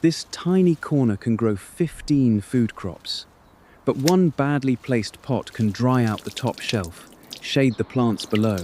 This tiny corner can grow 15 food crops. But one badly placed pot can dry out the top shelf, shade the plants below,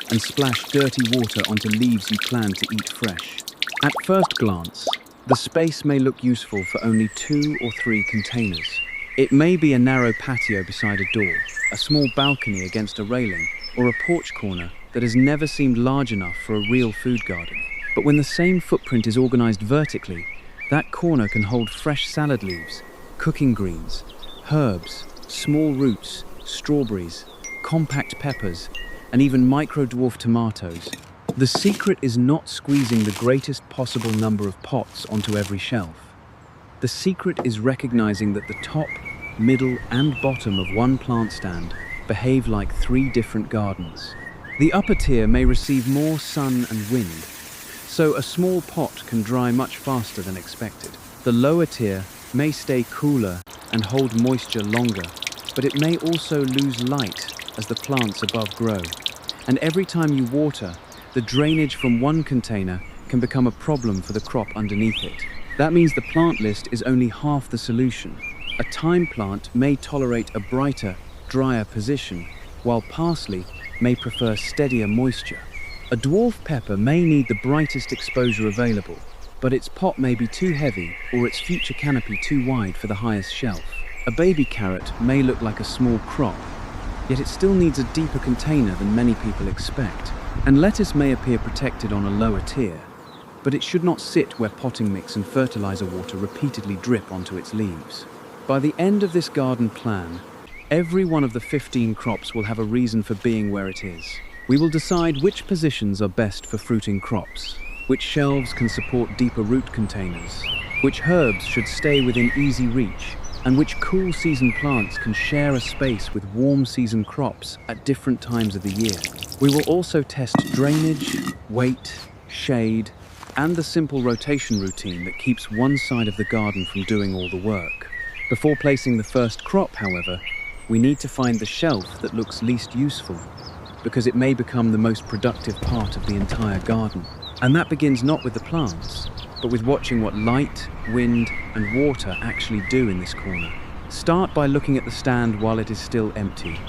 and splash dirty water onto leaves you plan to eat fresh. At first glance, the space may look useful for only 2 or 3 containers. It may be a narrow patio beside a door, a small balcony against a railing, or a porch corner that has never seemed large enough for a real food garden. But when the same footprint is organized vertically, that corner can hold fresh salad leaves, cooking greens, herbs, small roots, strawberries, compact peppers, and even micro-dwarf tomatoes. The secret is not squeezing the greatest possible number of pots onto every shelf. The secret is recognizing that the top, middle, and bottom of one plant stand behave like 3 different gardens. The upper tier may receive more sun and wind, so a small pot can dry much faster than expected. The lower tier may stay cooler and hold moisture longer, but it may also lose light as the plants above grow. And every time you water, the drainage from one container can become a problem for the crop underneath it. That means the plant list is only half the solution. A thyme plant may tolerate a brighter, drier position, while parsley may prefer steadier moisture. A dwarf pepper may need the brightest exposure available, but its pot may be too heavy or its future canopy too wide for the highest shelf. A baby carrot may look like a small crop, yet it still needs a deeper container than many people expect. And lettuce may appear protected on a lower tier, but it should not sit where potting mix and fertilizer water repeatedly drip onto its leaves. By the end of this garden plan, every one of the 15 crops will have a reason for being where it is. We will decide which positions are best for fruiting crops, which shelves can support deeper root containers, which herbs should stay within easy reach, and which cool season plants can share a space with warm season crops at different times of the year. We will also test drainage, weight, shade, and the simple rotation routine that keeps one side of the garden from doing all the work. Before placing the first crop, however, we need to find the shelf that looks least useful, because it may become the most productive part of the entire garden. And that begins not with the plants, but with watching what light, wind, and water actually do in this corner. Start by looking at the stand while it is still empty.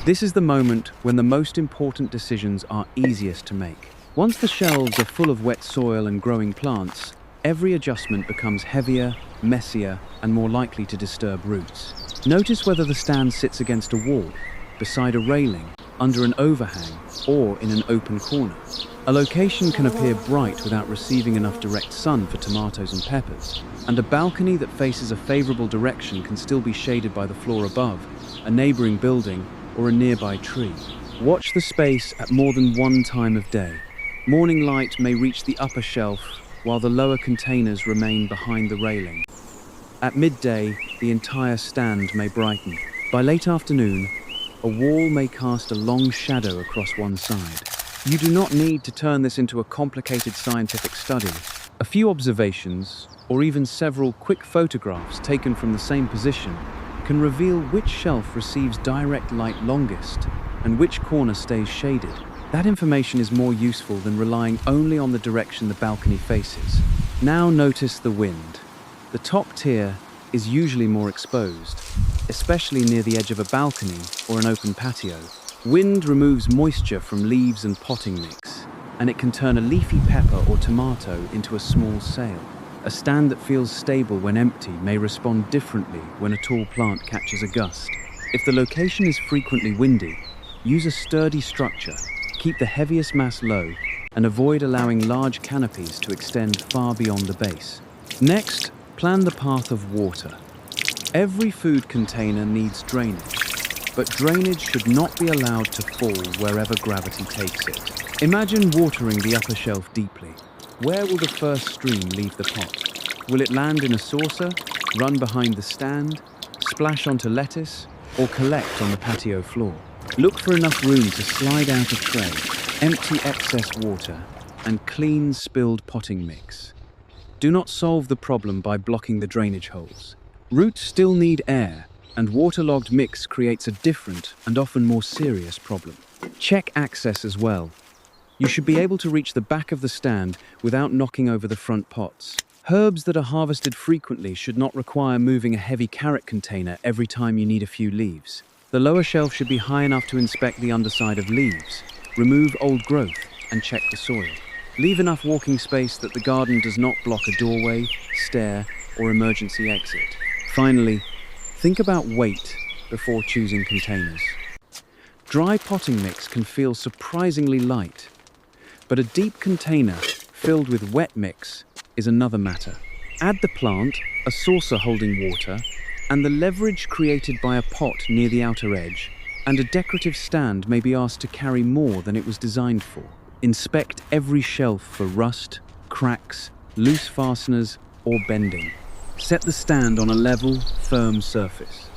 This is the moment when the most important decisions are easiest to make. Once the shelves are full of wet soil and growing plants, every adjustment becomes heavier, messier, and more likely to disturb roots. Notice whether the stand sits against a wall, beside a railing, under an overhang, or in an open corner. A location can appear bright without receiving enough direct sun for tomatoes and peppers, and a balcony that faces a favorable direction can still be shaded by the floor above, a neighboring building, or a nearby tree. Watch the space at more than one time of day. Morning light may reach the upper shelf, while the lower containers remain behind the railing. At midday, the entire stand may brighten. By late afternoon, a wall may cast a long shadow across one side. You do not need to turn this into a complicated scientific study. A few observations, or even several quick photographs taken from the same position, can reveal which shelf receives direct light longest and which corner stays shaded. That information is more useful than relying only on the direction the balcony faces. Now notice the wind. The top tier is usually more exposed, especially near the edge of a balcony or an open patio. Wind removes moisture from leaves and potting mix, and it can turn a leafy pepper or tomato into a small sail. A stand that feels stable when empty may respond differently when a tall plant catches a gust. If the location is frequently windy, use a sturdy structure, keep the heaviest mass low, and avoid allowing large canopies to extend far beyond the base. Next, plan the path of water. Every food container needs drainage, but drainage should not be allowed to fall wherever gravity takes it. Imagine watering the upper shelf deeply. Where will the first stream leave the pot? Will it land in a saucer, run behind the stand, splash onto lettuce, or collect on the patio floor? Look for enough room to slide out a tray, empty excess water, and clean spilled potting mix. Do not solve the problem by blocking the drainage holes. Roots still need air, and waterlogged mix creates a different and often more serious problem. Check access as well. You should be able to reach the back of the stand without knocking over the front pots. Herbs that are harvested frequently should not require moving a heavy carrot container every time you need a few leaves. The lower shelf should be high enough to inspect the underside of leaves, remove old growth, and check the soil. Leave enough walking space that the garden does not block a doorway, stair, or emergency exit. Finally, think about weight before choosing containers. Dry potting mix can feel surprisingly light, but a deep container filled with wet mix is another matter. Add the plant, a saucer holding water, and the leverage created by a pot near the outer edge, and a decorative stand may be asked to carry more than it was designed for. Inspect every shelf for rust, cracks, loose fasteners, or bending. Set the stand on a level, firm surface.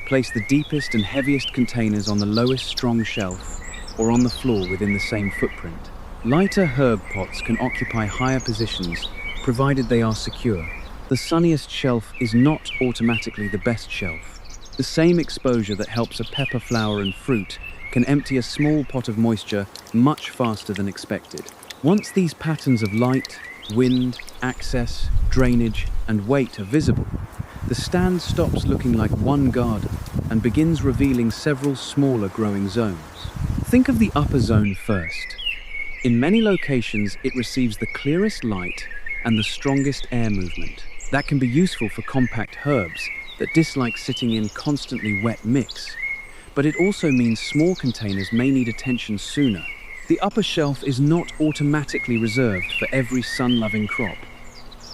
Place the deepest and heaviest containers on the lowest strong shelf or on the floor within the same footprint. Lighter herb pots can occupy higher positions, provided they are secure. The sunniest shelf is not automatically the best shelf. The same exposure that helps a pepper flower and fruit can empty a small pot of moisture much faster than expected. Once these patterns of light, wind, access, drainage, and weight are visible, the stand stops looking like one garden and begins revealing several smaller growing zones. Think of the upper zone first. In many locations, it receives the clearest light and the strongest air movement. That can be useful for compact herbs that dislike sitting in constantly wet mix. But it also means small containers may need attention sooner. The upper shelf is not automatically reserved for every sun-loving crop.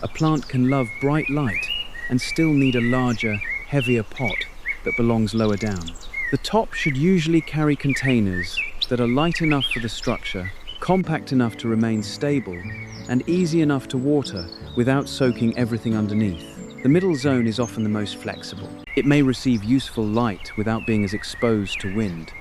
A plant can love bright light and still need a larger, heavier pot that belongs lower down. The top should usually carry containers that are light enough for the structure, compact enough to remain stable, and easy enough to water without soaking everything underneath. The middle zone is often the most flexible. It may receive useful light without being as exposed to wind,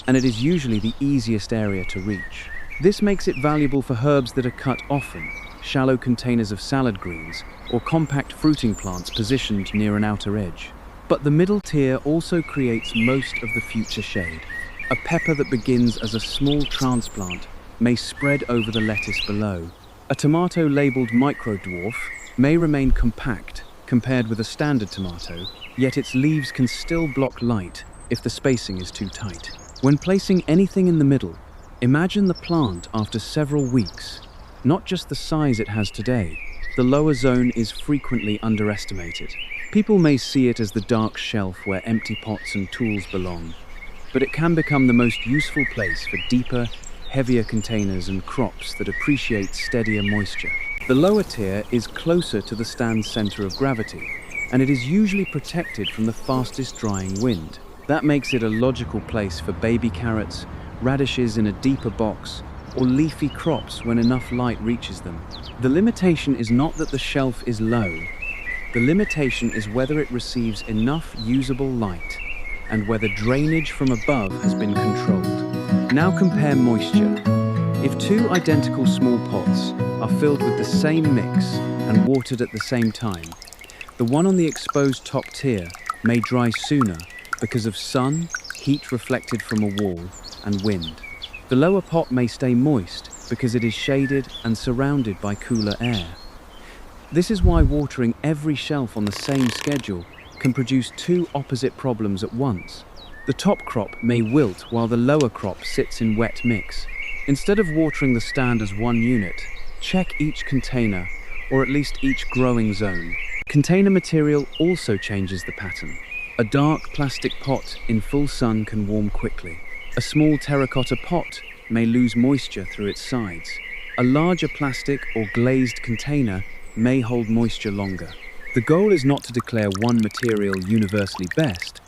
and it is usually the easiest area to reach. This makes it valuable for herbs that are cut often, shallow containers of salad greens, or compact fruiting plants positioned near an outer edge. But the middle tier also creates most of the future shade. A pepper that begins as a small transplant may spread over the lettuce below. A tomato labeled micro-dwarf may remain compact compared with a standard tomato, yet its leaves can still block light if the spacing is too tight. When placing anything in the middle, imagine the plant after several weeks, not just the size it has today. The lower zone is frequently underestimated. People may see it as the dark shelf where empty pots and tools belong, but it can become the most useful place for deeper, heavier containers and crops that appreciate steadier moisture. The lower tier is closer to the stand's center of gravity, and it is usually protected from the fastest drying wind. That makes it a logical place for baby carrots, radishes in a deeper box, or leafy crops when enough light reaches them. The limitation is not that the shelf is low. The limitation is whether it receives enough usable light and whether drainage from above has been controlled. Now compare moisture. If two identical small pots are filled with the same mix and watered at the same time, the one on the exposed top tier may dry sooner because of sun, heat reflected from a wall, and wind. The lower pot may stay moist because it is shaded and surrounded by cooler air. This is why watering every shelf on the same schedule can produce two opposite problems at once. The top crop may wilt while the lower crop sits in wet mix. Instead of watering the stand as one unit, check each container, or at least each growing zone. Container material also changes the pattern. A dark plastic pot in full sun can warm quickly. A small terracotta pot may lose moisture through its sides. A larger plastic or glazed container may hold moisture longer. The goal is not to declare one material universally best,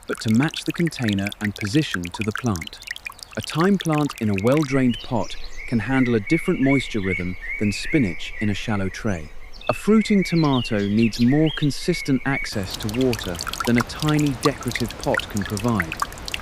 but to match the container and position to the plant. A thyme plant in a well-drained pot can handle a different moisture rhythm than spinach in a shallow tray. A fruiting tomato needs more consistent access to water than a tiny decorative pot can provide,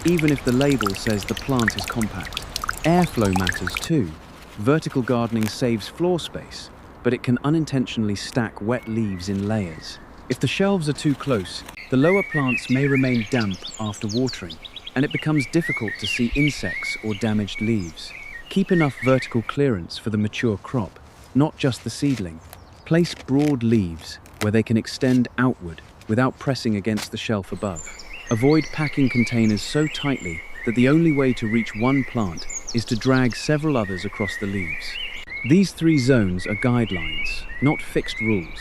even if the label says the plant is compact. Airflow matters too. Vertical gardening saves floor space, but it can unintentionally stack wet leaves in layers. If the shelves are too close, the lower plants may remain damp after watering, and it becomes difficult to see insects or damaged leaves. Keep enough vertical clearance for the mature crop, not just the seedling. Place broad leaves where they can extend outward without pressing against the shelf above. Avoid packing containers so tightly that the only way to reach one plant is to drag several others across the leaves. These 3 zones are guidelines, not fixed rules.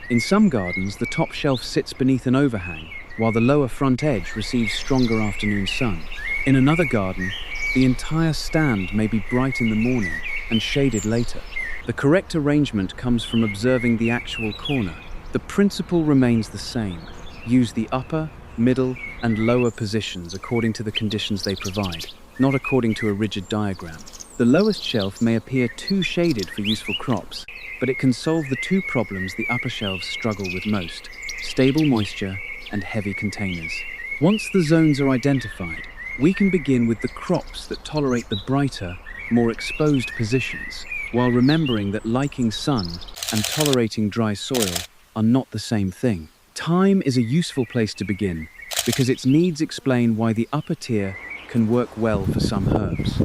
In some gardens, the top shelf sits beneath an overhang, while the lower front edge receives stronger afternoon sun. In another garden, the entire stand may be bright in the morning and shaded later. The correct arrangement comes from observing the actual corner. The principle remains the same. Use the upper, middle, and lower positions according to the conditions they provide, not according to a rigid diagram. The lowest shelf may appear too shaded for useful crops, but it can solve the 2 problems the upper shelves struggle with most: stable moisture and heavy containers. Once the zones are identified, we can begin with the crops that tolerate the brighter, more exposed positions, while remembering that liking sun and tolerating dry soil are not the same thing. Thyme is a useful place to begin because its needs explain why the upper tier can work well for some herbs.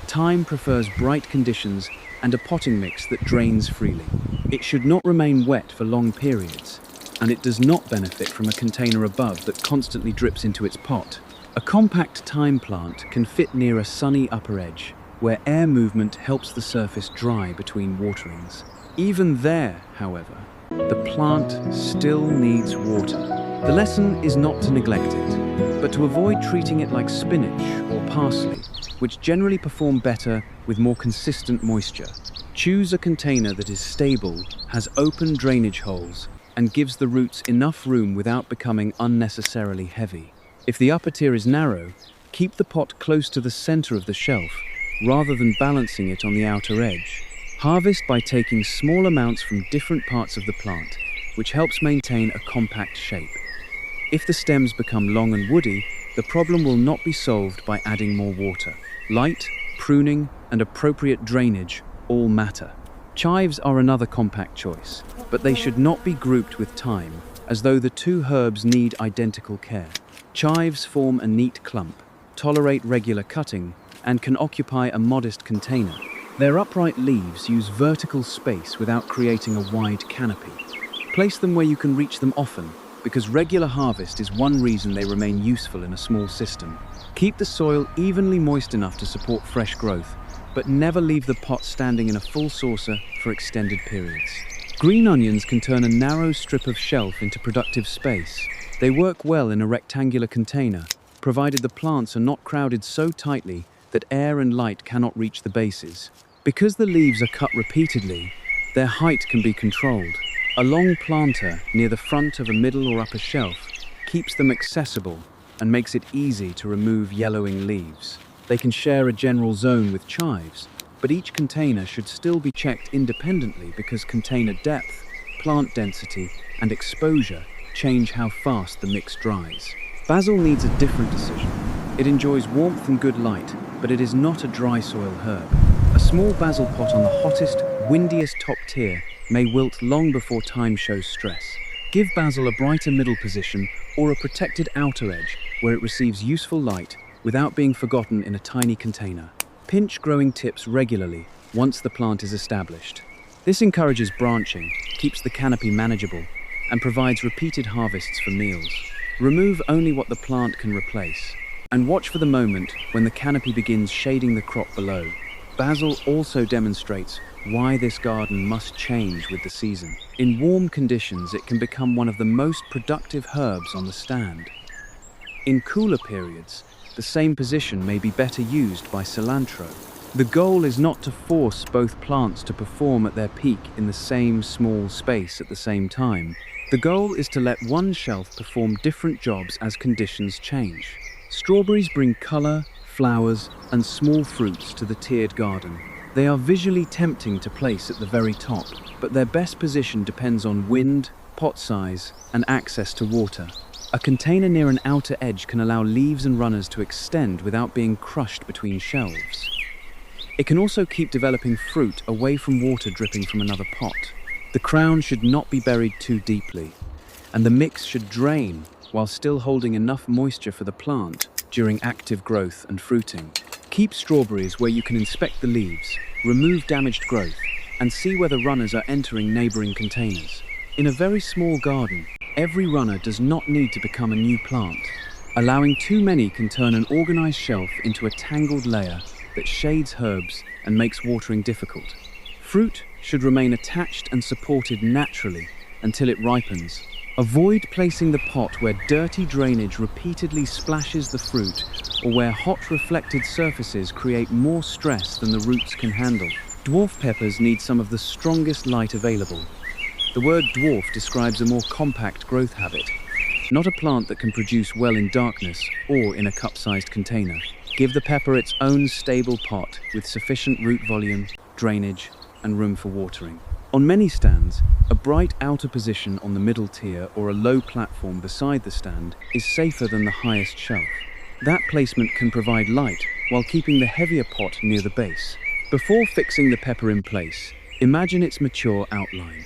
Thyme prefers bright conditions and a potting mix that drains freely. It should not remain wet for long periods, and it does not benefit from a container above that constantly drips into its pot. A compact thyme plant can fit near a sunny upper edge, where air movement helps the surface dry between waterings. Even there, however, the plant still needs water. The lesson is not to neglect it, but to avoid treating it like spinach or parsley, which generally perform better with more consistent moisture. Choose a container that is stable, has open drainage holes, and gives the roots enough room without becoming unnecessarily heavy. If the upper tier is narrow, keep the pot close to the center of the shelf, rather than balancing it on the outer edge. Harvest by taking small amounts from different parts of the plant, which helps maintain a compact shape. If the stems become long and woody, the problem will not be solved by adding more water. Light, pruning, and appropriate drainage all matter. Chives are another compact choice, but they should not be grouped with thyme, as though the 2 herbs need identical care. Chives form a neat clump, tolerate regular cutting, and can occupy a modest container. Their upright leaves use vertical space without creating a wide canopy. Place them where you can reach them often, because regular harvest is one reason they remain useful in a small system. Keep the soil evenly moist enough to support fresh growth, but never leave the pot standing in a full saucer for extended periods. Green onions can turn a narrow strip of shelf into productive space. They work well in a rectangular container, provided the plants are not crowded so tightly that air and light cannot reach the bases. Because the leaves are cut repeatedly, their height can be controlled. A long planter near the front of a middle or upper shelf keeps them accessible and makes it easy to remove yellowing leaves. They can share a general zone with chives, but each container should still be checked independently because container depth, plant density, and exposure change how fast the mix dries. Basil needs a different decision. It enjoys warmth and good light, but it is not a dry soil herb. A small basil pot on the hottest, windiest top tier may wilt long before thyme shows stress. Give basil a brighter middle position or a protected outer edge where it receives useful light without being forgotten in a tiny container. Pinch growing tips regularly once the plant is established. This encourages branching, keeps the canopy manageable, and provides repeated harvests for meals. Remove only what the plant can replace, and watch for the moment when the canopy begins shading the crop below. Basil also demonstrates why this garden must change with the season. In warm conditions, it can become one of the most productive herbs on the stand. In cooler periods, the same position may be better used by cilantro. The goal is not to force both plants to perform at their peak in the same small space at the same time. The goal is to let one shelf perform different jobs as conditions change. Strawberries bring color, flowers, and small fruits to the tiered garden. They are visually tempting to place at the very top, but their best position depends on wind, pot size, and access to water. A container near an outer edge can allow leaves and runners to extend without being crushed between shelves. It can also keep developing fruit away from water dripping from another pot. The crown should not be buried too deeply, and the mix should drain while still holding enough moisture for the plant during active growth and fruiting. Keep strawberries where you can inspect the leaves, remove damaged growth, and see whether runners are entering neighboring containers. In a very small garden, every runner does not need to become a new plant. Allowing too many can turn an organized shelf into a tangled layer that shades herbs and makes watering difficult. Fruit should remain attached and supported naturally until it ripens. Avoid placing the pot where dirty drainage repeatedly splashes the fruit or where hot reflected surfaces create more stress than the roots can handle. Dwarf peppers need some of the strongest light available. The word dwarf describes a more compact growth habit, not a plant that can produce well in darkness or in a cup-sized container. Give the pepper its own stable pot with sufficient root volume, drainage, and room for watering. On many stands, a bright outer position on the middle tier or a low platform beside the stand is safer than the highest shelf. That placement can provide light while keeping the heavier pot near the base. Before fixing the pepper in place, imagine its mature outline.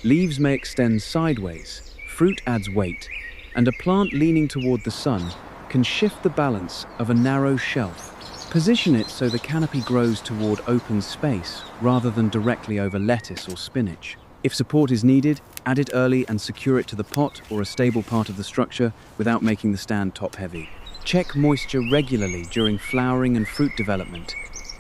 Leaves may extend sideways, fruit adds weight, and a plant leaning toward the sun can shift the balance of a narrow shelf. Position it so the canopy grows toward open space rather than directly over lettuce or spinach. If support is needed, add it early and secure it to the pot or a stable part of the structure without making the stand top-heavy. Check moisture regularly during flowering and fruit development,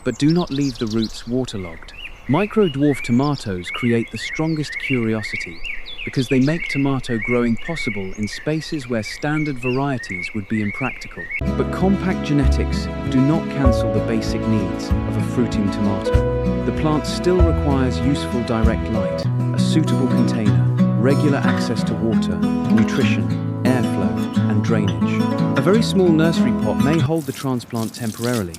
but do not leave the roots waterlogged. Micro-dwarf tomatoes create the strongest curiosity because they make tomato growing possible in spaces where standard varieties would be impractical. But compact genetics do not cancel the basic needs of a fruiting tomato. The plant still requires useful direct light, a suitable container, regular access to water, nutrition, airflow, and drainage. A very small nursery pot may hold the transplant temporarily,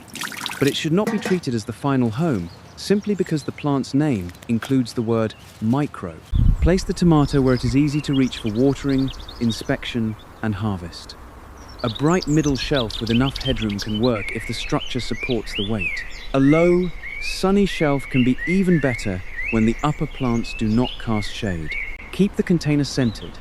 but it should not be treated as the final home simply because the plant's name includes the word micro. Place the tomato where it is easy to reach for watering, inspection, and harvest. A bright middle shelf with enough headroom can work if the structure supports the weight. A low, sunny shelf can be even better when the upper plants do not cast shade. Keep the container centered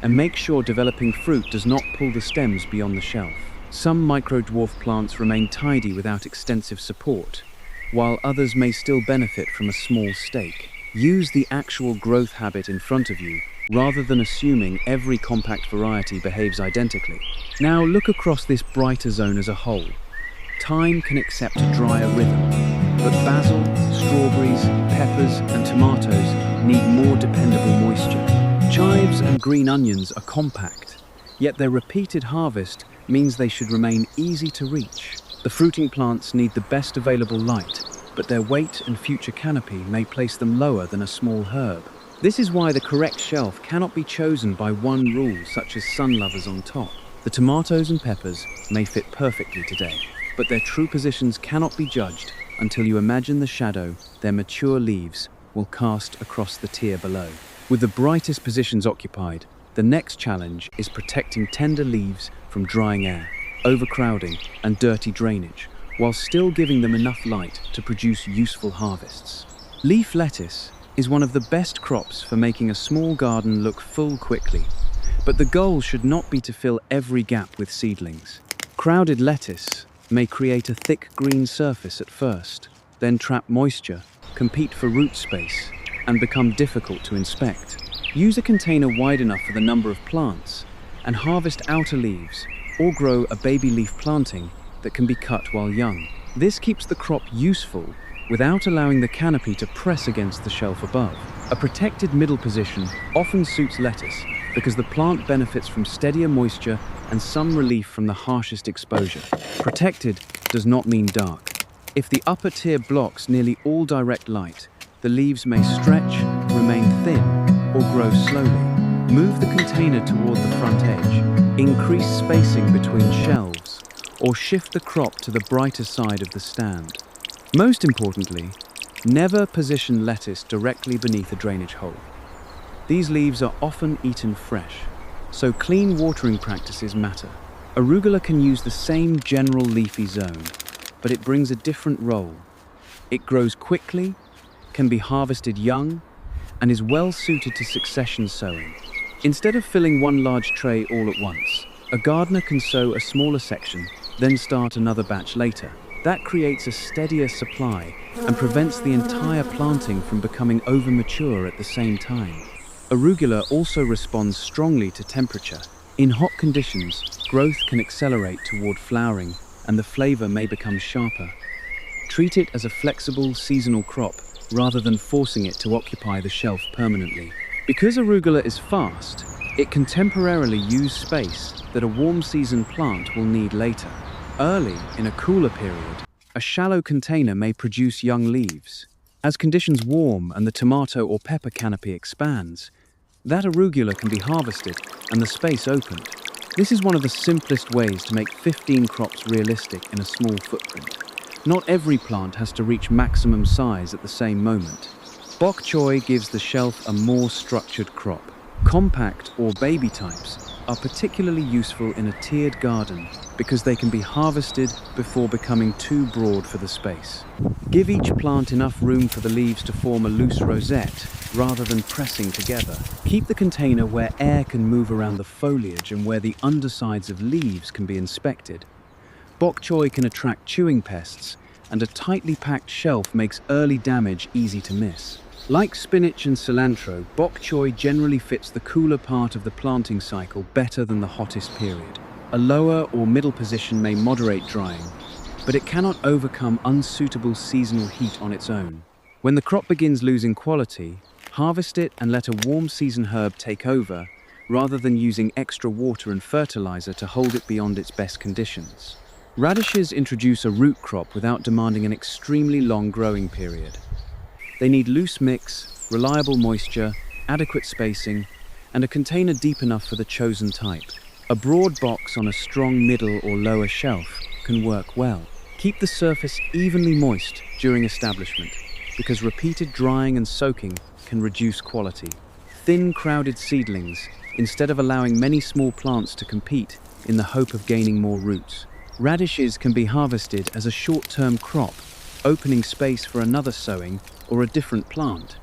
and make sure developing fruit does not pull the stems beyond the shelf. Some micro-dwarf plants remain tidy without extensive support, while others may still benefit from a small stake. Use the actual growth habit in front of you, rather than assuming every compact variety behaves identically. Now look across this brighter zone as a whole. Thyme can accept a drier rhythm, but basil, strawberries, peppers, and tomatoes need more dependable moisture. Chives and green onions are compact, yet their repeated harvest means they should remain easy to reach. The fruiting plants need the best available light, but their weight and future canopy may place them lower than a small herb. This is why the correct shelf cannot be chosen by one rule, such as sun lovers on top. The tomatoes and peppers may fit perfectly today, but their true positions cannot be judged until you imagine the shadow their mature leaves will cast across the tier below. With the brightest positions occupied, the next challenge is protecting tender leaves from drying air, overcrowding, and dirty drainage, while still giving them enough light to produce useful harvests. Leaf lettuce is one of the best crops for making a small garden look full quickly, but the goal should not be to fill every gap with seedlings. Crowded lettuce may create a thick green surface at first, then trap moisture, compete for root space, and become difficult to inspect. Use a container wide enough for the number of plants, and harvest outer leaves, or grow a baby leaf planting that can be cut while young. This keeps the crop useful without allowing the canopy to press against the shelf above. A protected middle position often suits lettuce because the plant benefits from steadier moisture and some relief from the harshest exposure. Protected does not mean dark. If the upper tier blocks nearly all direct light, the leaves may stretch, remain thin, or grow slowly. Move the container toward the front edge, increase spacing between shelves, or shift the crop to the brighter side of the stand. Most importantly, never position lettuce directly beneath a drainage hole. These leaves are often eaten fresh, so clean watering practices matter. Arugula can use the same general leafy zone, but it brings a different role. It grows quickly, can be harvested young, and is well suited to succession sowing. Instead of filling one large tray all at once, a gardener can sow a smaller section, then start another batch later. That creates a steadier supply and prevents the entire planting from becoming over-mature at the same time. Arugula also responds strongly to temperature. In hot conditions, growth can accelerate toward flowering and the flavor may become sharper. Treat it as a flexible, seasonal crop rather than forcing it to occupy the shelf permanently. Because arugula is fast, it can temporarily use space that a warm season plant will need later. Early, in a cooler period, a shallow container may produce young leaves. As conditions warm and the tomato or pepper canopy expands, that arugula can be harvested and the space opened. This is one of the simplest ways to make 15 crops realistic in a small footprint. Not every plant has to reach maximum size at the same moment. Bok choy gives the shelf a more structured crop. Compact or baby types are particularly useful in a tiered garden because they can be harvested before becoming too broad for the space. Give each plant enough room for the leaves to form a loose rosette rather than pressing together. Keep the container where air can move around the foliage and where the undersides of leaves can be inspected. Bok choy can attract chewing pests, and a tightly packed shelf makes early damage easy to miss. Like spinach and cilantro, bok choy generally fits the cooler part of the planting cycle better than the hottest period. A lower or middle position may moderate drying, but it cannot overcome unsuitable seasonal heat on its own. When the crop begins losing quality, harvest it and let a warm season herb take over, rather than using extra water and fertilizer to hold it beyond its best conditions. Radishes introduce a root crop without demanding an extremely long growing period. They need loose mix, reliable moisture, adequate spacing, and a container deep enough for the chosen type. A broad box on a strong middle or lower shelf can work well. Keep the surface evenly moist during establishment, because repeated drying and soaking can reduce quality. Thin, crowded seedlings, instead of allowing many small plants to compete in the hope of gaining more roots. Radishes can be harvested as a short-term crop, opening space for another sowing or a different plant.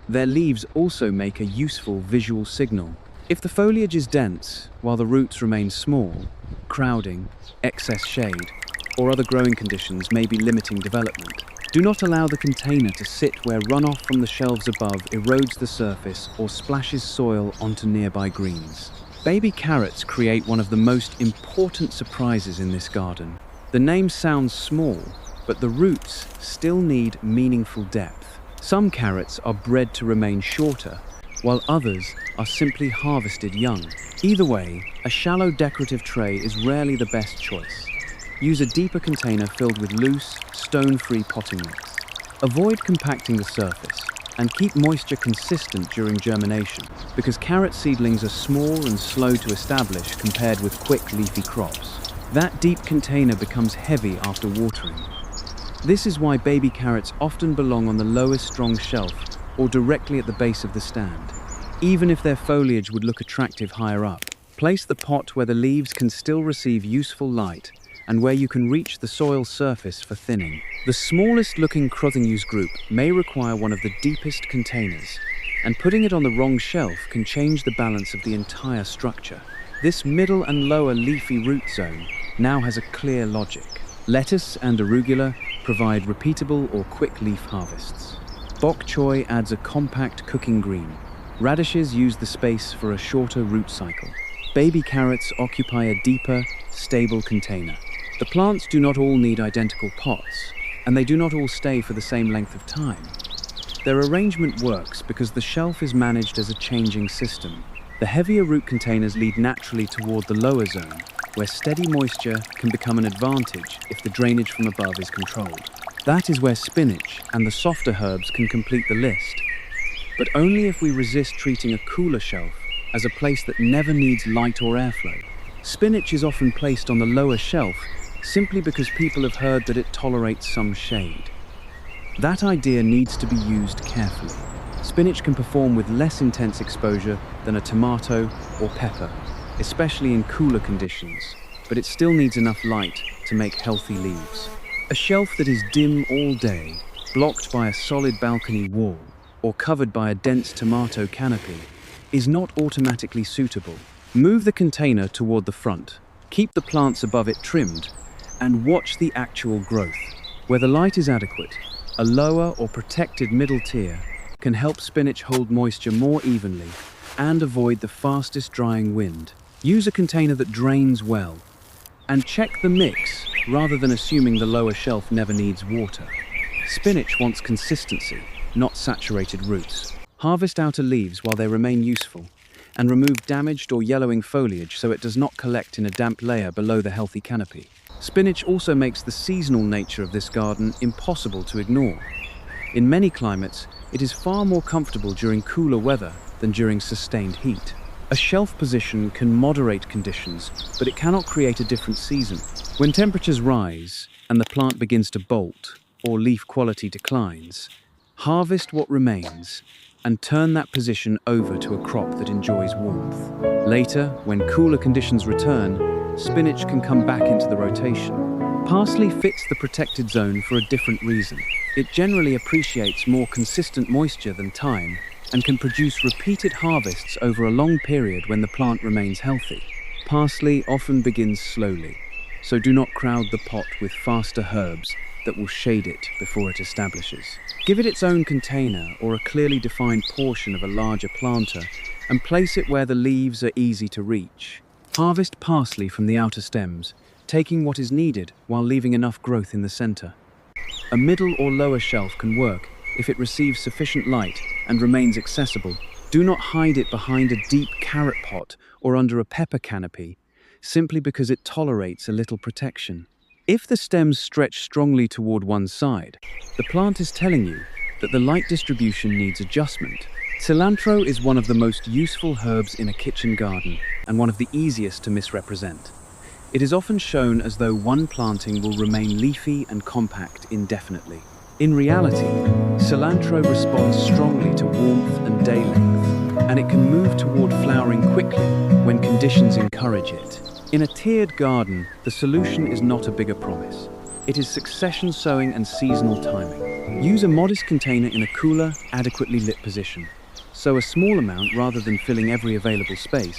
Their leaves also make a useful visual signal. If the foliage is dense, while the roots remain small, crowding, excess shade, or other growing conditions may be limiting development. Do not allow the container to sit where runoff from the shelves above erodes the surface or splashes soil onto nearby greens. Baby carrots create one of the most important surprises in this garden. The name sounds small, but the roots still need meaningful depth. Some carrots are bred to remain shorter, while others are simply harvested young. Either way, a shallow decorative tray is rarely the best choice. Use a deeper container filled with loose, stone-free potting mix. Avoid compacting the surface and keep moisture consistent during germination, because carrot seedlings are small and slow to establish compared with quick leafy crops. That deep container becomes heavy after watering. This is why baby carrots often belong on the lowest strong shelf or directly at the base of the stand, even if their foliage would look attractive higher up. Place the pot where the leaves can still receive useful light and where you can reach the soil surface for thinning. The smallest looking Crothinus group may require one of the deepest containers, and putting it on the wrong shelf can change the balance of the entire structure. This middle and lower leafy root zone now has a clear logic. Lettuce and arugula provide repeatable or quick leaf harvests. Bok choy adds a compact cooking green. Radishes use the space for a shorter root cycle. Baby carrots occupy a deeper, stable container. The plants do not all need identical pots, and they do not all stay for the same length of time. Their arrangement works because the shelf is managed as a changing system. The heavier root containers lead naturally toward the lower zone, where steady moisture can become an advantage if the drainage from above is controlled. That is where spinach and the softer herbs can complete the list, but only if we resist treating a cooler shelf as a place that never needs light or airflow. Spinach is often placed on the lower shelf simply because people have heard that it tolerates some shade. That idea needs to be used carefully. Spinach can perform with less intense exposure than a tomato or pepper, especially in cooler conditions, but it still needs enough light to make healthy leaves. A shelf that is dim all day, blocked by a solid balcony wall, or covered by a dense tomato canopy, is not automatically suitable. Move the container toward the front. Keep the plants above it trimmed, and watch the actual growth. Where the light is adequate, a lower or protected middle tier can help spinach hold moisture more evenly and avoid the fastest drying wind. Use a container that drains well, and check the mix rather than assuming the lower shelf never needs water. Spinach wants consistency, not saturated roots. Harvest outer leaves while they remain useful, and remove damaged or yellowing foliage so it does not collect in a damp layer below the healthy canopy. Spinach also makes the seasonal nature of this garden impossible to ignore. In many climates, it is far more comfortable during cooler weather than during sustained heat. A shelf position can moderate conditions, but it cannot create a different season. When temperatures rise and the plant begins to bolt or leaf quality declines, harvest what remains and turn that position over to a crop that enjoys warmth. Later, when cooler conditions return, spinach can come back into the rotation. Parsley fits the protected zone for a different reason. It generally appreciates more consistent moisture than thyme and can produce repeated harvests over a long period when the plant remains healthy. Parsley often begins slowly, so do not crowd the pot with faster herbs that will shade it before it establishes. Give it its own container or a clearly defined portion of a larger planter and place it where the leaves are easy to reach. Harvest parsley from the outer stems, taking what is needed while leaving enough growth in the center. A middle or lower shelf can work if it receives sufficient light and remains accessible. Do not hide it behind a deep carrot pot or under a pepper canopy, simply because it tolerates a little protection. If the stems stretch strongly toward one side, the plant is telling you that the light distribution needs adjustment. Cilantro is one of the most useful herbs in a kitchen garden and one of the easiest to misrepresent. It is often shown as though one planting will remain leafy and compact indefinitely. In reality, cilantro responds strongly to warmth and day length, and it can move toward flowering quickly when conditions encourage it. In a tiered garden, the solution is not a bigger promise. It is succession sowing and seasonal timing. Use a modest container in a cooler, adequately lit position. Sow a small amount rather than filling every available space,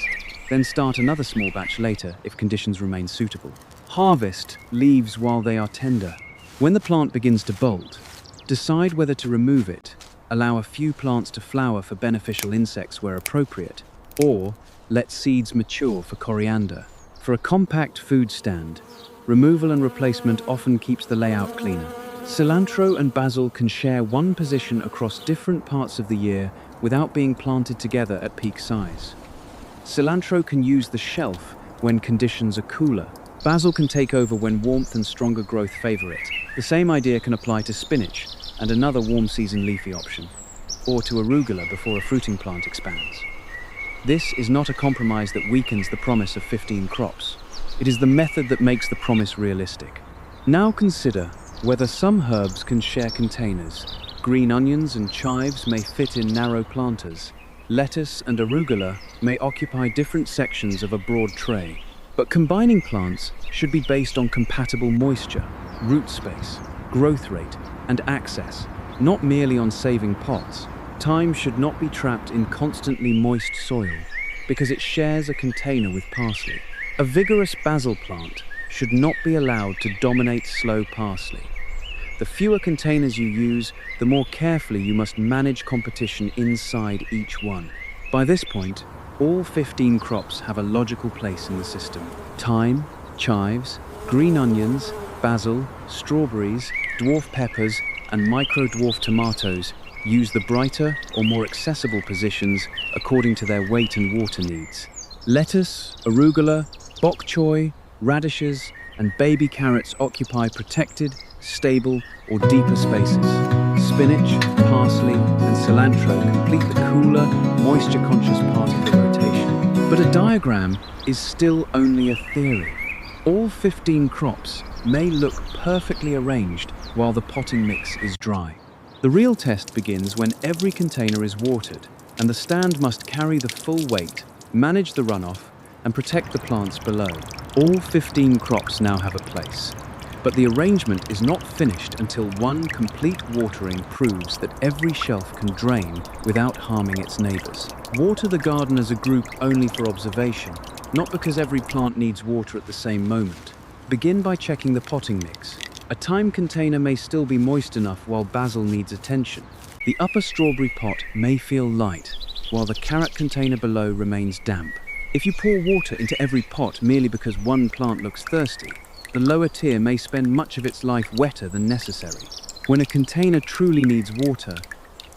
then start another small batch later if conditions remain suitable. Harvest leaves while they are tender. When the plant begins to bolt, decide whether to remove it, allow a few plants to flower for beneficial insects where appropriate, or let seeds mature for coriander. For a compact food stand, removal and replacement often keeps the layout cleaner. Cilantro and basil can share one position across different parts of the year without being planted together at peak size. Cilantro can use the shelf when conditions are cooler. Basil can take over when warmth and stronger growth favor it. The same idea can apply to spinach and another warm season leafy option, or to arugula before a fruiting plant expands. This is not a compromise that weakens the promise of 15 crops. It is the method that makes the promise realistic. Now consider whether some herbs can share containers. Green onions and chives may fit in narrow planters. Lettuce and arugula may occupy different sections of a broad tray. But combining plants should be based on compatible moisture, root space, growth rate, and access, not merely on saving pots. Thyme should not be trapped in constantly moist soil because it shares a container with parsley. A vigorous basil plant should not be allowed to dominate slow parsley. The fewer containers you use, the more carefully you must manage competition inside each one. By this point, all 15 crops have a logical place in the system. Thyme, chives, green onions, basil, strawberries, dwarf peppers, and micro-dwarf tomatoes use the brighter or more accessible positions according to their weight and water needs. Lettuce, arugula, bok choy, radishes, and baby carrots occupy protected, stable, or deeper spaces. Spinach, parsley, and cilantro complete the cooler, moisture-conscious part of the rotation. But a diagram is still only a theory. All 15 crops may look perfectly arranged while the potting mix is dry. The real test begins when every container is watered, and the stand must carry the full weight, manage the runoff, and protect the plants below. All 15 crops now have a place, but the arrangement is not finished until one complete watering proves that every shelf can drain without harming its neighbors. Water the garden as a group only for observation, not because every plant needs water at the same moment. Begin by checking the potting mix. A thyme container may still be moist enough while basil needs attention. The upper strawberry pot may feel light, while the carrot container below remains damp. If you pour water into every pot merely because one plant looks thirsty, the lower tier may spend much of its life wetter than necessary. When a container truly needs water,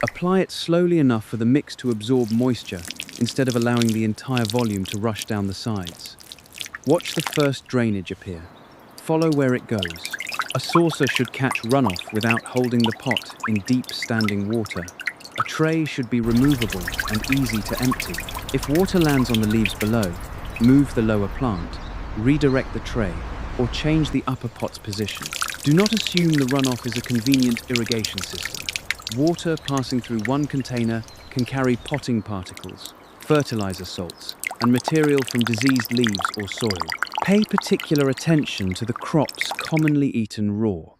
apply it slowly enough for the mix to absorb moisture instead of allowing the entire volume to rush down the sides. Watch the first drainage appear. Follow where it goes. A saucer should catch runoff without holding the pot in deep standing water. A tray should be removable and easy to empty. If water lands on the leaves below, move the lower plant, redirect the tray, or change the upper pot's position. Do not assume the runoff is a convenient irrigation system. Water passing through one container can carry potting particles, fertilizer salts, and material from diseased leaves or soil. Pay particular attention to the crops commonly eaten raw.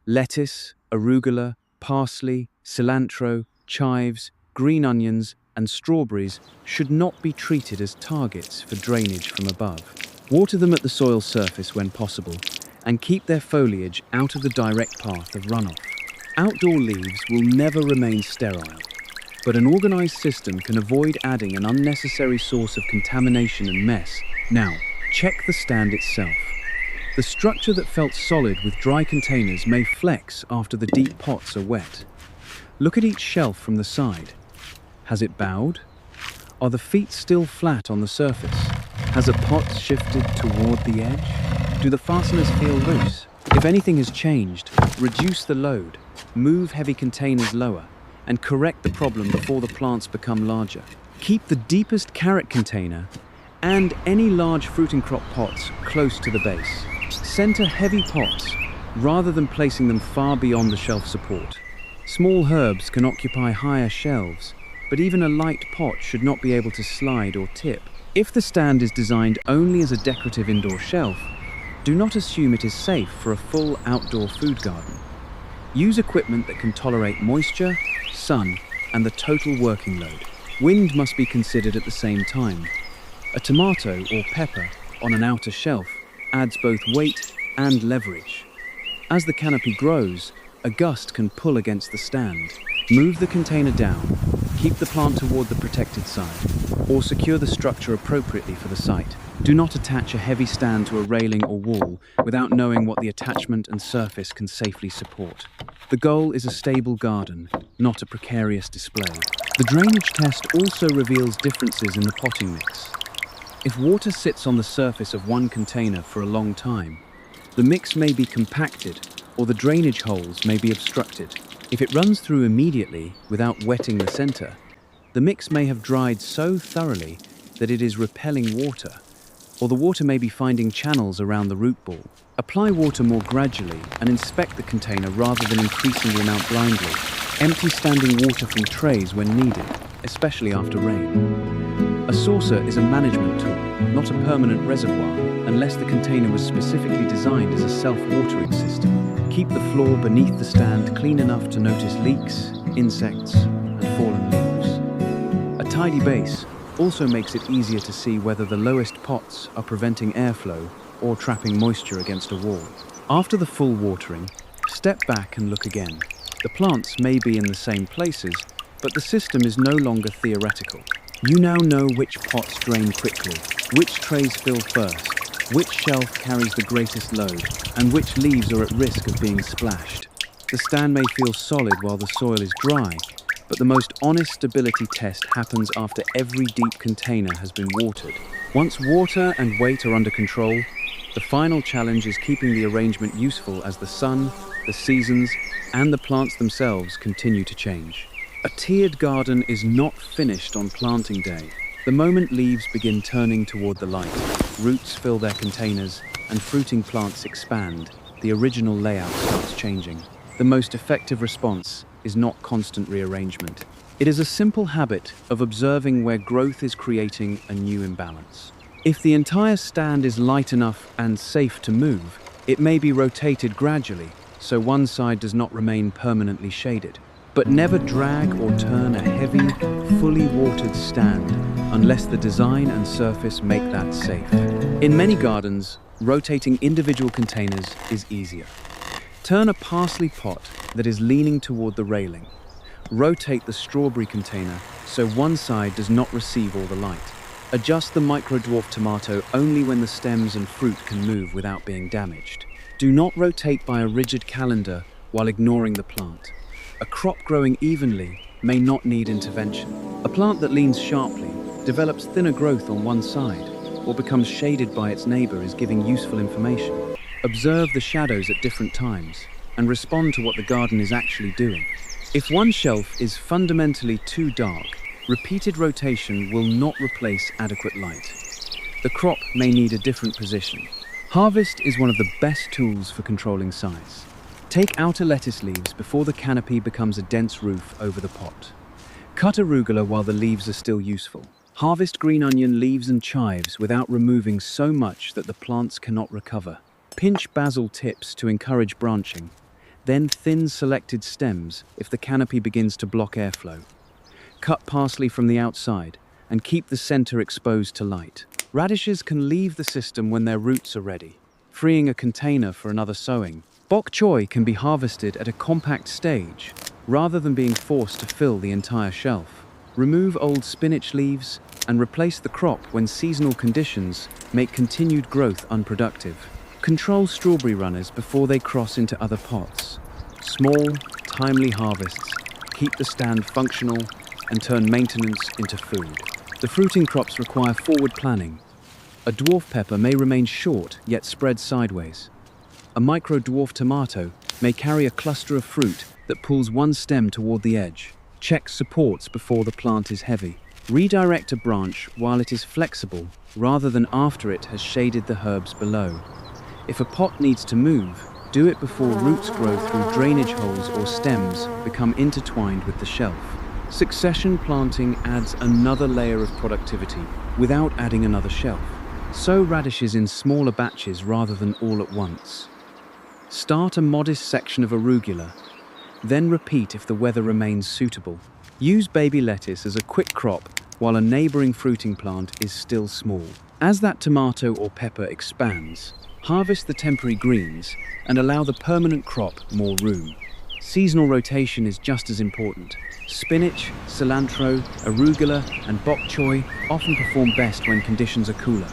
Lettuce, arugula, parsley, cilantro, chives, green onions, and strawberries should not be treated as targets for drainage from above. Water them at the soil surface when possible, and keep their foliage out of the direct path of runoff. Outdoor leaves will never remain sterile, but an organized system can avoid adding an unnecessary source of contamination and mess. Now, check the stand itself. The structure that felt solid with dry containers may flex after the deep pots are wet. Look at each shelf from the side. Has it bowed? Are the feet still flat on the surface? Has a pot shifted toward the edge? Do the fasteners feel loose? If anything has changed, reduce the load, move heavy containers lower, and correct the problem before the plants become larger. Keep the deepest carrot container and any large fruiting crop pots close to the base. Center heavy pots rather than placing them far beyond the shelf support. Small herbs can occupy higher shelves, but even a light pot should not be able to slide or tip. If the stand is designed only as a decorative indoor shelf, do not assume it is safe for a full outdoor food garden. Use equipment that can tolerate moisture, sun, and the total working load. Wind must be considered at the same time. A tomato or pepper on an outer shelf adds both weight and leverage. As the canopy grows, a gust can pull against the stand. Move the container down, keep the plant toward the protected side, or secure the structure appropriately for the site. Do not attach a heavy stand to a railing or wall without knowing what the attachment and surface can safely support. The goal is a stable garden, not a precarious display. The drainage test also reveals differences in the potting mix. If water sits on the surface of one container for a long time, the mix may be compacted or the drainage holes may be obstructed. If it runs through immediately without wetting the center, the mix may have dried so thoroughly that it is repelling water, or the water may be finding channels around the root ball. Apply water more gradually and inspect the container rather than increasing the amount blindly. Empty standing water from trays when needed, especially after rain. A saucer is a management tool, not a permanent reservoir, unless the container was specifically designed as a self-watering system. Keep the floor beneath the stand clean enough to notice leaks, insects, and fallen leaves. A tidy base also makes it easier to see whether the lowest pots are preventing airflow or trapping moisture against a wall. After the full watering, step back and look again. The plants may be in the same places, but the system is no longer theoretical. You now know which pots drain quickly, which trays fill first, which shelf carries the greatest load, and which leaves are at risk of being splashed. The stand may feel solid while the soil is dry, but the most honest stability test happens after every deep container has been watered. Once water and weight are under control, the final challenge is keeping the arrangement useful as the sun, the seasons, and the plants themselves continue to change. A tiered garden is not finished on planting day. The moment leaves begin turning toward the light, roots fill their containers, and fruiting plants expand, the original layout starts changing. The most effective response is not constant rearrangement. It is a simple habit of observing where growth is creating a new imbalance. If the entire stand is light enough and safe to move, it may be rotated gradually, so one side does not remain permanently shaded. But never drag or turn a heavy, fully watered stand unless the design and surface make that safe. In many gardens, rotating individual containers is easier. Turn a parsley pot that is leaning toward the railing. Rotate the strawberry container so one side does not receive all the light. Adjust the micro-dwarf tomato only when the stems and fruit can move without being damaged. Do not rotate by a rigid calendar while ignoring the plant. A crop growing evenly may not need intervention. A plant that leans sharply, develops thinner growth on one side, or becomes shaded by its neighbor is giving useful information. Observe the shadows at different times and respond to what the garden is actually doing. If one shelf is fundamentally too dark, repeated rotation will not replace adequate light. The crop may need a different position. Harvest is one of the best tools for controlling size. Take outer lettuce leaves before the canopy becomes a dense roof over the pot. Cut arugula while the leaves are still useful. Harvest green onion leaves and chives without removing so much that the plants cannot recover. Pinch basil tips to encourage branching. Then thin selected stems if the canopy begins to block airflow. Cut parsley from the outside and keep the center exposed to light. Radishes can leave the system when their roots are ready, freeing a container for another sowing. Bok choy can be harvested at a compact stage, rather than being forced to fill the entire shelf. Remove old spinach leaves and replace the crop when seasonal conditions make continued growth unproductive. Control strawberry runners before they cross into other pots. Small, timely harvests keep the stand functional and turn maintenance into food. The fruiting crops require forward planning. A dwarf pepper may remain short yet spread sideways. A micro-dwarf tomato may carry a cluster of fruit that pulls one stem toward the edge. Check supports before the plant is heavy. Redirect a branch while it is flexible rather than after it has shaded the herbs below. If a pot needs to move, do it before roots grow through drainage holes or stems become intertwined with the shelf. Succession planting adds another layer of productivity without adding another shelf. Sow radishes in smaller batches rather than all at once. Start a modest section of arugula, then repeat if the weather remains suitable. Use baby lettuce as a quick crop while a neighboring fruiting plant is still small. As that tomato or pepper expands, harvest the temporary greens and allow the permanent crop more room. Seasonal rotation is just as important. Spinach, cilantro, arugula, and bok choy often perform best when conditions are cooler.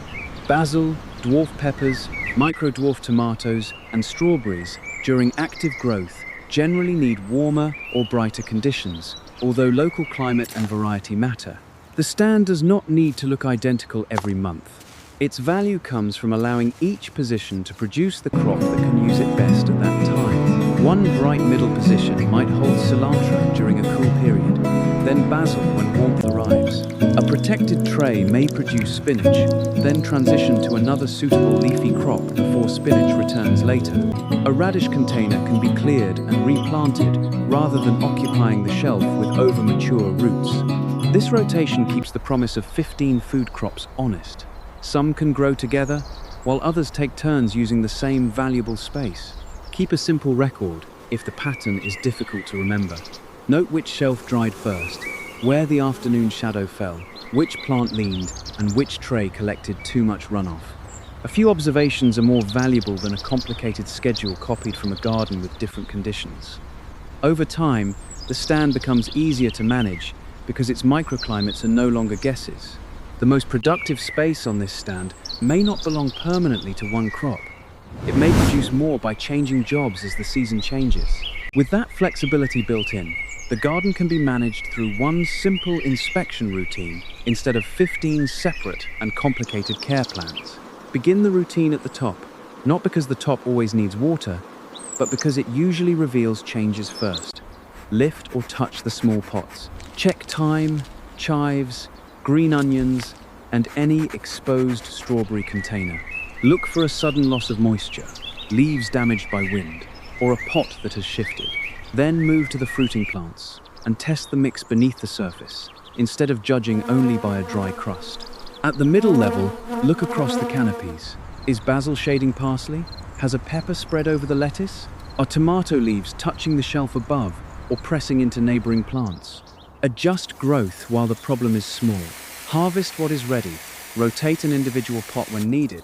Basil, dwarf peppers, micro-dwarf tomatoes, and strawberries during active growth generally need warmer or brighter conditions, although local climate and variety matter. The stand does not need to look identical every month. Its value comes from allowing each position to produce the crop that can use it best at that time. One bright middle position might hold cilantro during a cool period, then basil when warmth arrives. A protected tray may produce spinach, then transition to another suitable leafy crop before spinach returns later. A radish container can be cleared and replanted rather than occupying the shelf with over-mature roots. This rotation keeps the promise of 15 food crops honest. Some can grow together, while others take turns using the same valuable space. Keep a simple record if the pattern is difficult to remember. Note which shelf dried first, where the afternoon shadow fell, which plant leaned, and which tray collected too much runoff. A few observations are more valuable than a complicated schedule copied from a garden with different conditions. Over time, the stand becomes easier to manage because its microclimates are no longer guesses. The most productive space on this stand may not belong permanently to one crop. It may produce more by changing jobs as the season changes. With that flexibility built in, the garden can be managed through one simple inspection routine instead of 15 separate and complicated care plans. Begin the routine at the top, not because the top always needs water, but because it usually reveals changes first. Lift or touch the small pots. Check thyme, chives, green onions, and any exposed strawberry container. Look for a sudden loss of moisture, leaves damaged by wind, or a pot that has shifted. Then move to the fruiting plants and test the mix beneath the surface, instead of judging only by a dry crust. At the middle level, look across the canopies. Is basil shading parsley? Has a pepper spread over the lettuce? Are tomato leaves touching the shelf above or pressing into neighboring plants? Adjust growth while the problem is small. Harvest what is ready, rotate an individual pot when needed,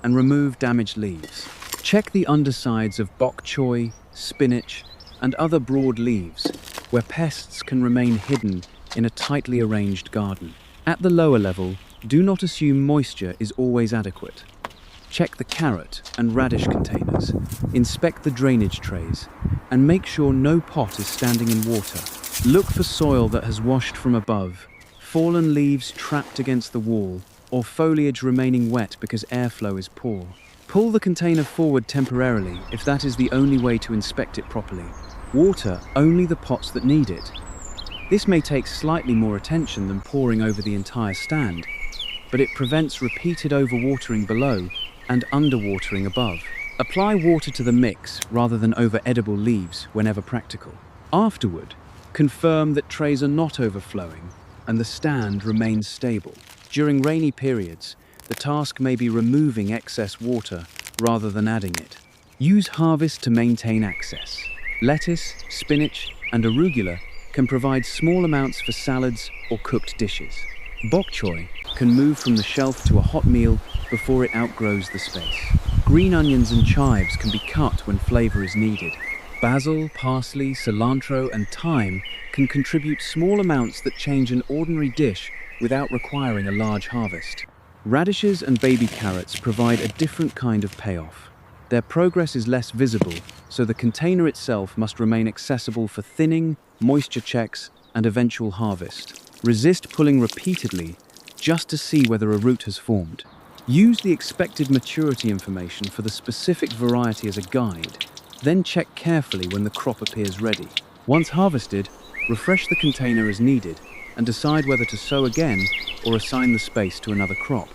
and remove damaged leaves. Check the undersides of bok choy, spinach, and other broad leaves, where pests can remain hidden in a tightly arranged garden. At the lower level, do not assume moisture is always adequate. Check the carrot and radish containers, inspect the drainage trays, and make sure no pot is standing in water. Look for soil that has washed from above, fallen leaves trapped against the wall, or foliage remaining wet because airflow is poor. Pull the container forward temporarily if that is the only way to inspect it properly. Water only the pots that need it. This may take slightly more attention than pouring over the entire stand, but it prevents repeated overwatering below and underwatering above. Apply water to the mix rather than over edible leaves whenever practical. Afterward, confirm that trays are not overflowing and the stand remains stable. During rainy periods, the task may be removing excess water rather than adding it. Use harvest to maintain access. Lettuce, spinach, and arugula can provide small amounts for salads or cooked dishes. Bok choy can move from the shelf to a hot meal before it outgrows the space. Green onions and chives can be cut when flavor is needed. Basil, parsley, cilantro, and thyme can contribute small amounts that change an ordinary dish without requiring a large harvest. Radishes and baby carrots provide a different kind of payoff. Their progress is less visible, so the container itself must remain accessible for thinning, moisture checks, and eventual harvest. Resist pulling repeatedly just to see whether a root has formed. Use the expected maturity information for the specific variety as a guide, then check carefully when the crop appears ready. Once harvested, refresh the container as needed and decide whether to sow again or assign the space to another crop.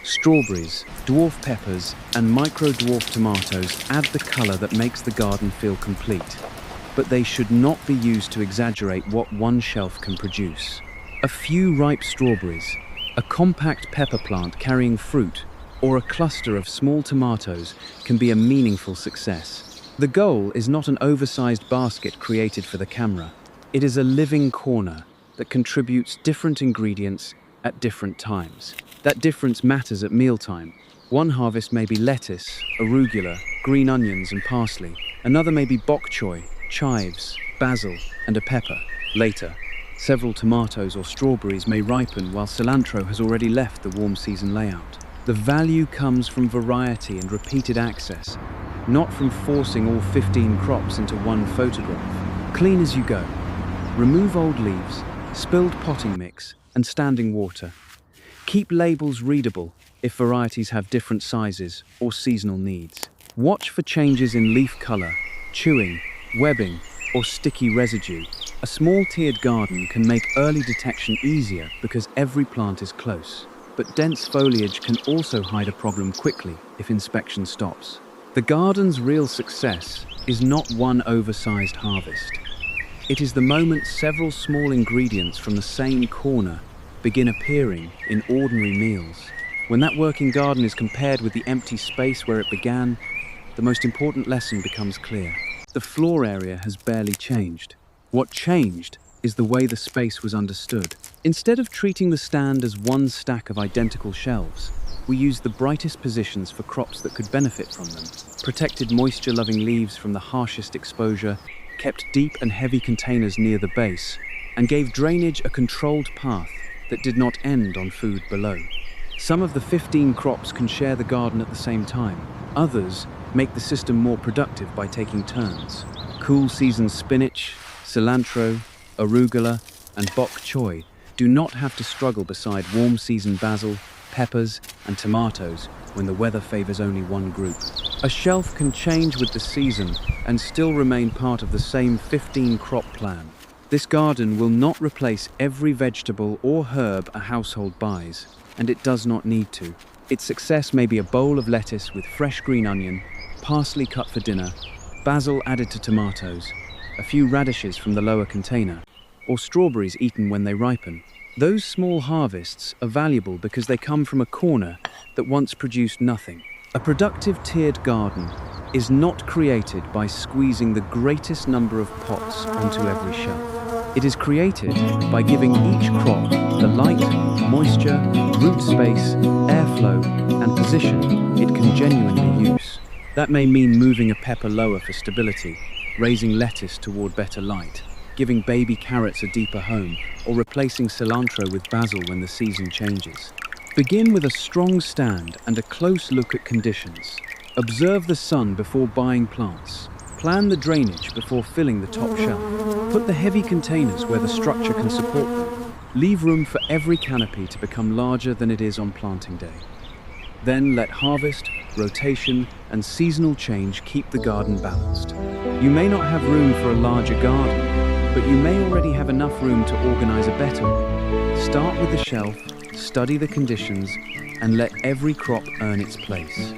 Strawberries, dwarf peppers, and micro-dwarf tomatoes add the color that makes the garden feel complete, but they should not be used to exaggerate what one shelf can produce. A few ripe strawberries, a compact pepper plant carrying fruit, or a cluster of small tomatoes can be a meaningful success. The goal is not an oversized basket created for the camera. It is a living corner that contributes different ingredients at different times. That difference matters at mealtime. One harvest may be lettuce, arugula, green onions, and parsley. Another may be bok choy, chives, basil, and a pepper. Later, several tomatoes or strawberries may ripen while cilantro has already left the warm season layout. The value comes from variety and repeated access, not from forcing all 15 crops into one photograph. Clean as you go. Remove old leaves, spilled potting mix, and standing water. Keep labels readable if varieties have different sizes or seasonal needs. Watch for changes in leaf color, chewing, webbing, or sticky residue. A small tiered garden can make early detection easier because every plant is close. But dense foliage can also hide a problem quickly if inspection stops. The garden's real success is not one oversized harvest. It is the moment several small ingredients from the same corner begin appearing in ordinary meals. When that working garden is compared with the empty space where it began, the most important lesson becomes clear. The floor area has barely changed. What changed is the way the space was understood. Instead of treating the stand as one stack of identical shelves, we used the brightest positions for crops that could benefit from them, protected moisture-loving leaves from the harshest exposure, kept deep and heavy containers near the base, and gave drainage a controlled path that did not end on food below. Some of the 15 crops can share the garden at the same time. Others make the system more productive by taking turns. Cool season spinach, cilantro, arugula, and bok choy do not have to struggle beside warm season basil, peppers, and tomatoes when the weather favors only one group. A shelf can change with the season and still remain part of the same 15 crop plan. This garden will not replace every vegetable or herb a household buys, and it does not need to. Its success may be a bowl of lettuce with fresh green onion, parsley cut for dinner, basil added to tomatoes, a few radishes from the lower container, or strawberries eaten when they ripen. Those small harvests are valuable because they come from a corner that once produced nothing. A productive tiered garden is not created by squeezing the greatest number of pots onto every shelf. It is created by giving each crop the light, moisture, root space, airflow, and position it can genuinely use. That may mean moving a pepper lower for stability, raising lettuce toward better light, giving baby carrots a deeper home, or replacing cilantro with basil when the season changes. Begin with a strong stand and a close look at conditions. Observe the sun before buying plants. Plan the drainage before filling the top shelf. Put the heavy containers where the structure can support them. Leave room for every canopy to become larger than it is on planting day. Then let harvest, rotation, and seasonal change keep the garden balanced. You may not have room for a larger garden, but you may already have enough room to organize a better one. Start with the shelf, study the conditions, and let every crop earn its place.